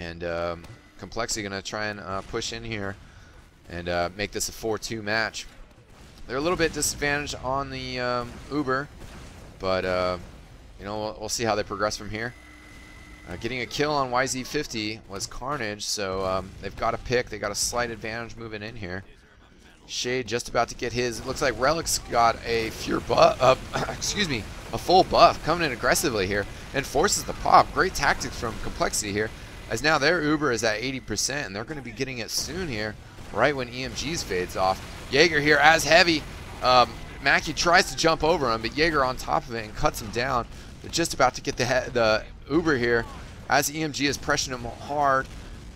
and Complexity going to try and push in here and make this a 4-2 match. They're a little bit disadvantaged on the Uber, but you know, we'll see how they progress from here. Getting a kill on YZ50 was Carnage, so they've got a pick. They got a slight advantage moving in here. Shade just about to get his. It looks like Relic's got a excuse me, a full buff coming in aggressively here and forces the pop. Great tactics from Complexity here, as now their Uber is at 80% and they're going to be getting it soon here, right when eMg's fades off. Jaeger here as heavy. Mackie tries to jump over him, but Jaeger on top of it and cuts him down. They're just about to get the Uber here as eMg is pressuring him hard.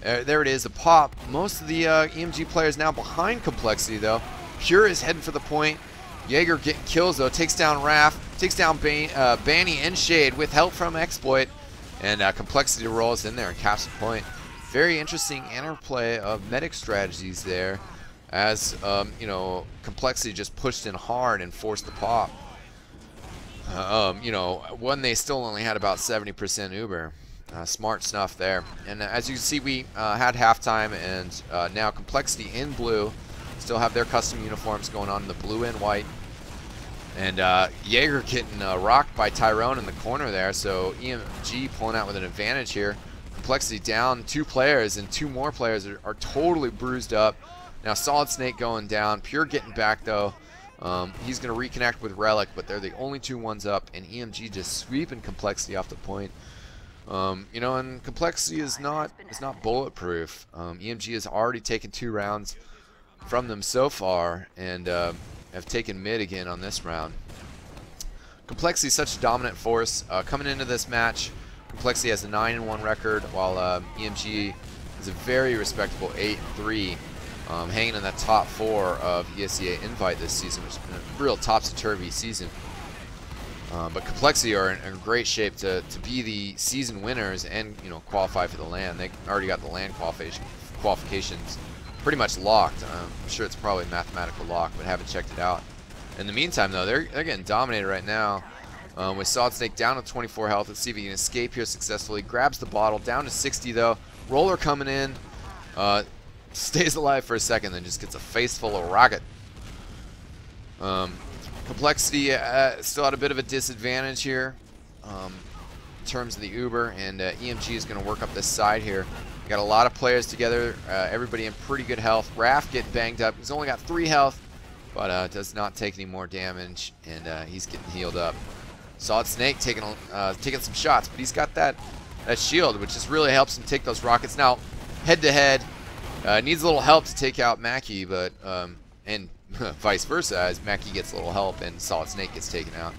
There it is, the pop. Most of the eMg players now behind Complexity though. Pure is heading for the point. Jaeger getting kills though, takes down Raph, takes down Banny and Shade with help from Exploit, and Complexity rolls in there and caps the point. Very interesting interplay of medic strategies there, as you know, Complexity just pushed in hard and forced the pop. You know, when they still only had about 70% Uber. Smart snuff there. And as you can see, we had halftime, and now Complexity in blue still have their custom uniforms going on in the blue and white. And Jaeger getting rocked by Tyrone in the corner there, so eMg pulling out with an advantage here. Complexity down 2 players, and 2 more players are totally bruised up. Now Solid Snake going down. Pure getting back though. He's going to reconnect with Relic, but they're the only 2 ones up, and eMg just sweeping Complexity off the point. You know, and Complexity is not bulletproof. eMg has already taken 2 rounds from them so far, and have taken mid again on this round. Complexity is such a dominant force. Coming into this match, Complexity has a 9-1 record, while eMg is a very respectable 8-3. Hanging in that top 4 of ESEA-Invite this season, which has been a real topsy-turvy season. But Complexity are in great shape to be the season winners and, you know, qualify for the LAN. They already got the LAN qualifications pretty much locked. I'm sure it's probably a mathematical lock, but haven't checked it out. In the meantime, though, they're getting dominated right now. With Solid Snake down to 24 health. Let's see if he can escape here successfully. Grabs the bottle, down to 60 though. Roller coming in. Stays alive for a second, then just gets a face full of rocket. Complexity still had a bit of a disadvantage here in terms of the Uber, and eMg is going to work up this side here. We got a lot of players together, everybody in pretty good health. Raph getting banged up. He's only got 3 health, but does not take any more damage, and he's getting healed up. Solid Snake taking some shots, but he's got that shield, which just really helps him take those rockets. Now, head to head, needs a little help to take out Mackie, but and vice versa, as Mackie gets a little help and Solid Snake gets taken out.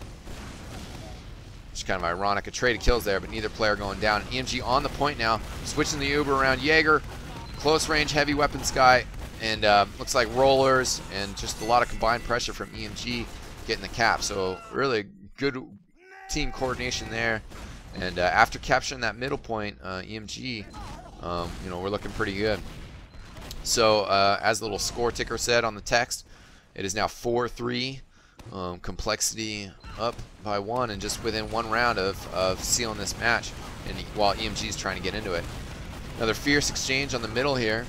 Which is kind of ironic. A trade of kills there, but neither player going down. eMg on the point now, switching the Uber around Jaeger. Close range, heavy weapons guy, and looks like rollers and just a lot of combined pressure from eMg getting the cap. So really good team coordination there. And after capturing that middle point, eMg, you know, we're looking pretty good. So as the little score ticker said on the text, it is now 4-3. Complexity up by 1 and just within 1 round of sealing this match, and while eMg is trying to get into it. Another fierce exchange on the middle here.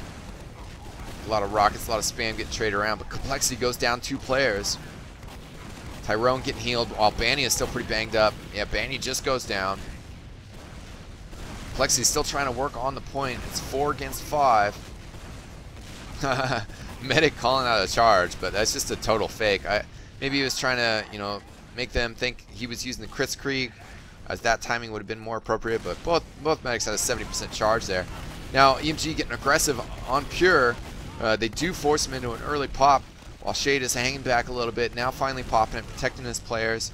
A lot of rockets, a lot of spam getting traded around, but Complexity goes down 2 players. Tyrone getting healed while Banny is still pretty banged up. Yeah, Banny just goes down. Complexity is still trying to work on the point. It's 4 against 5. Medic calling out a charge, but that's just a total fake. Maybe he was trying to, you know, make them think he was using the Kritzkrieg, as that timing would have been more appropriate, but both medics had a 70% charge there. Now eMg getting aggressive on Pure. They do force him into an early pop, while Shade is hanging back a little bit, now finally popping it, protecting his players.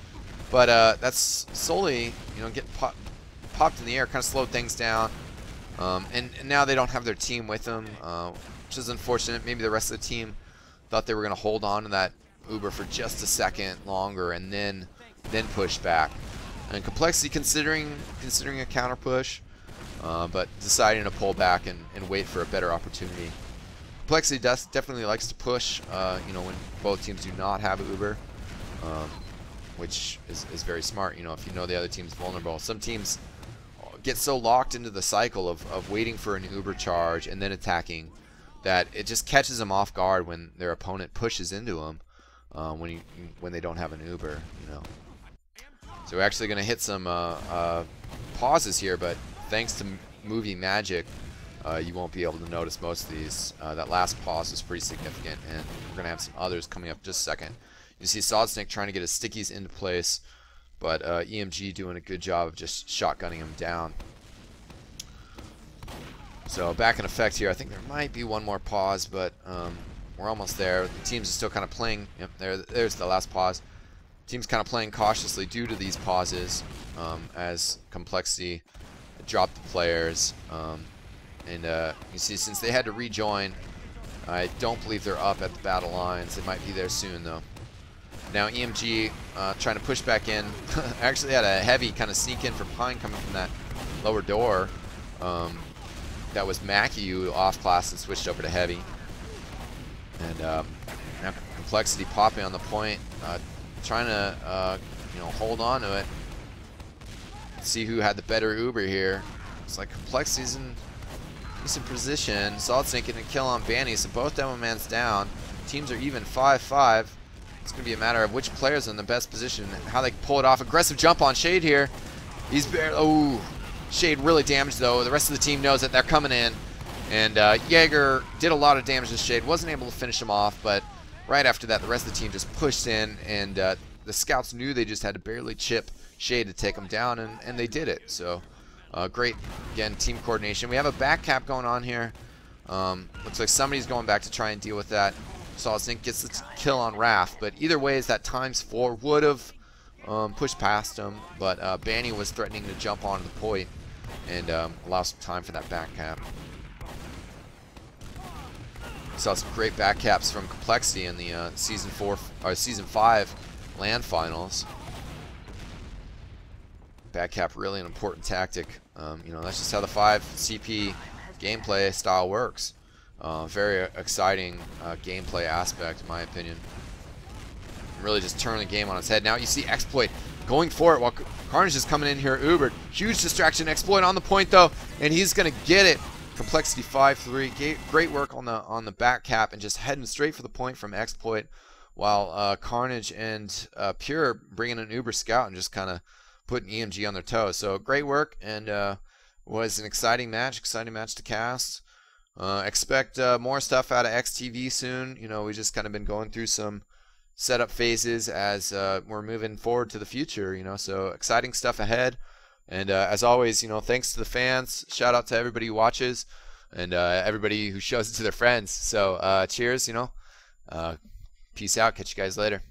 But that's solely, you know, getting popped in the air, kind of slowed things down. And now they don't have their team with them, which is unfortunate. Maybe the rest of the team thought they were going to hold on to that Uber for just a second longer and then push back. And Complexity considering a counter push, but deciding to pull back and wait for a better opportunity. Complexity definitely likes to push, you know, when both teams do not have Uber, which is very smart. You know, if you know the other team's vulnerable. Some teams get so locked into the cycle of waiting for an uber charge and then attacking that it just catches them off guard when their opponent pushes into them when they don't have an uber, you know. So we're actually going to hit some pauses here, but thanks to movie magic, you won't be able to notice most of these. That last pause is pretty significant, and we're going to have some others coming up just a second. You see Solid Snake trying to get his stickies into place, but eMg doing a good job of just shotgunning him down. So back in effect here. I think there might be one more pause, but we're almost there. The teams are still kind of playing. Yep, there's the last pause. Team's kind of playing cautiously due to these pauses as Complexity dropped the players. And you see, since they had to rejoin, I don't believe they're up at the battle lines. They might be there soon, though. Now eMg trying to push back in. Actually had a heavy kind of sneak in from Pine coming from that lower door. That was Mackie who off class and switched over to heavy. And now Complexity popping on the point, trying to you know, hold on to it. See who had the better uber here. It's like Complexity's in decent position. Solid Snake getting a kill on Banny, so both demo mans down. Teams are even 5-5. It's going to be a matter of which player's in the best position and how they pull it off. Aggressive jump on Shade here. He's barely, oh, Shade really damaged though. The rest of the team knows that they're coming in. And Jaeger did a lot of damage to Shade. Wasn't able to finish him off, but right after that, the rest of the team just pushed in, and the scouts knew they just had to barely chip Shade to take him down, and they did it. So great, again, team coordination. We have a back cap going on here. Looks like somebody's going back to try and deal with that. Solid Snake gets the kill on Raph, but either way, is that ×4 would have pushed past him, but Banny was threatening to jump onto the point and allow some time for that back cap. Saw some great back caps from Complexity in the season 5 land finals. Back cap really an important tactic. You know, that's just how the 5 CP gameplay style works. Very exciting gameplay aspect, in my opinion. Really just turn the game on its head. Now you see Exploit going for it while Carnage is coming in here Ubered. Huge distraction. Exploit on the point though, and he's gonna get it. Complexity 5-3. Great work on the back cap and just heading straight for the point from Exploit, while Carnage and Pure bringing an Uber Scout and just kind of putting eMg on their toes. So great work, and was an exciting match to cast. Expect more stuff out of eXtv soon. You know, we just kind of been going through some setup phases as we're moving forward to the future. You know, so exciting stuff ahead. And as always, you know, thanks to the fans. Shout out to everybody who watches and everybody who shows it to their friends. So cheers, you know. Peace out. Catch you guys later.